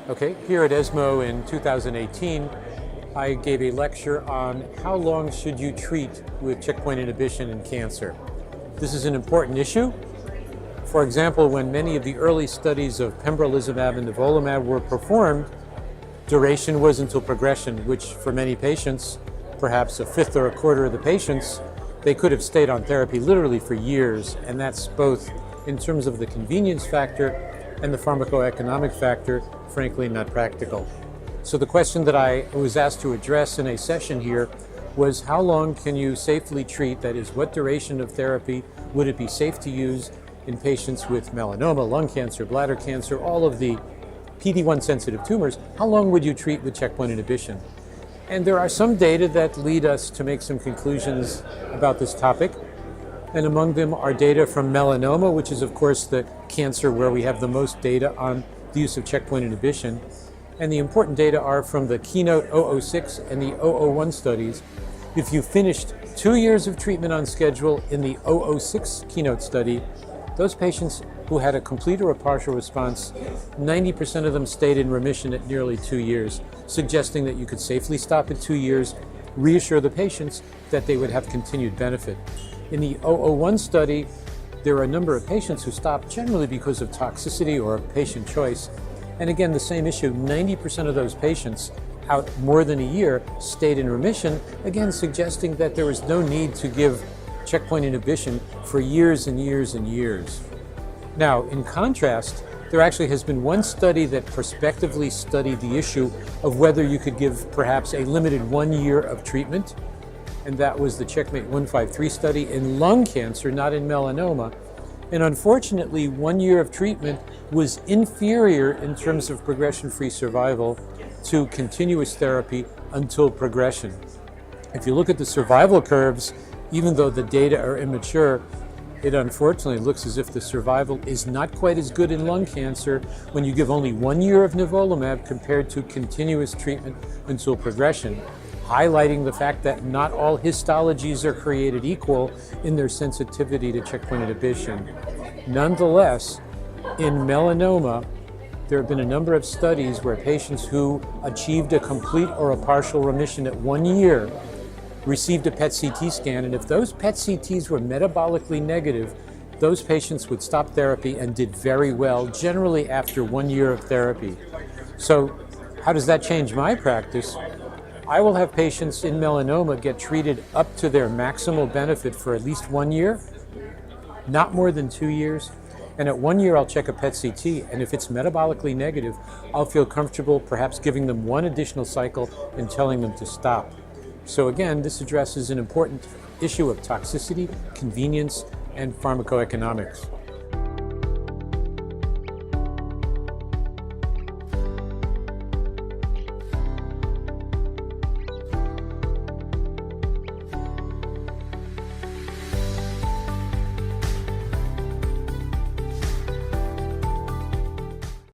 Okay, here at ESMO in 2018, I gave a lecture on how long should you treat with checkpoint inhibition in cancer. This is an important issue. For example, when many of the early studies of pembrolizumab and nivolumab were performed, duration was until progression, which for many patients, perhaps a fifth or a quarter of the patients, they could have stayed on therapy literally for years, and that's both in terms of the convenience factor and the pharmacoeconomic factor, frankly not practical. So the question that I was asked to address in a session here was how long can you safely treat, that is, what duration of therapy would it be safe to use in patients with melanoma, lung cancer, bladder cancer, all of the PD-1 sensitive tumors, how long would you treat with checkpoint inhibition? And there are some data that lead us to make some conclusions about this topic. And among them are data from melanoma, which is of course the cancer where we have the most data on the use of checkpoint inhibition. And the important data are from the Keynote 006 and the 001 studies. If you finished 2 years of treatment on schedule in the 006 Keynote study, those patients who had a complete or a partial response, 90% of them stayed in remission at nearly 2 years, suggesting that you could safely stop at 2 years, reassure the patients that they would have continued benefit. In the 001 study, there are a number of patients who stopped generally because of toxicity or patient choice. And again, the same issue, 90% of those patients out more than a year stayed in remission, again suggesting that there was no need to give checkpoint inhibition for years and years and years. Now, in contrast, there actually has been one study that prospectively studied the issue of whether you could give perhaps a limited 1 year of treatment, and that was the Checkmate 153 study in lung cancer, not in melanoma. And unfortunately, 1 year of treatment was inferior in terms of progression-free survival to continuous therapy until progression. If you look at the survival curves, even though the data are immature, it unfortunately looks as if the survival is not quite as good in lung cancer when you give only 1 year of nivolumab compared to continuous treatment until progression, highlighting the fact that not all histologies are created equal in their sensitivity to checkpoint inhibition. Nonetheless, in melanoma, there have been a number of studies where patients who achieved a complete or a partial remission at 1 year received a PET CT scan, and if those PET CTs were metabolically negative, those patients would stop therapy and did very well, generally after 1 year of therapy. So how does that change my practice? I will have patients in melanoma get treated up to their maximal benefit for at least 1 year, not more than 2 years. And at 1 year, I'll check a PET CT, and if it's metabolically negative, I'll feel comfortable perhaps giving them one additional cycle and telling them to stop. So again, this addresses an important issue of toxicity, convenience, and pharmacoeconomics.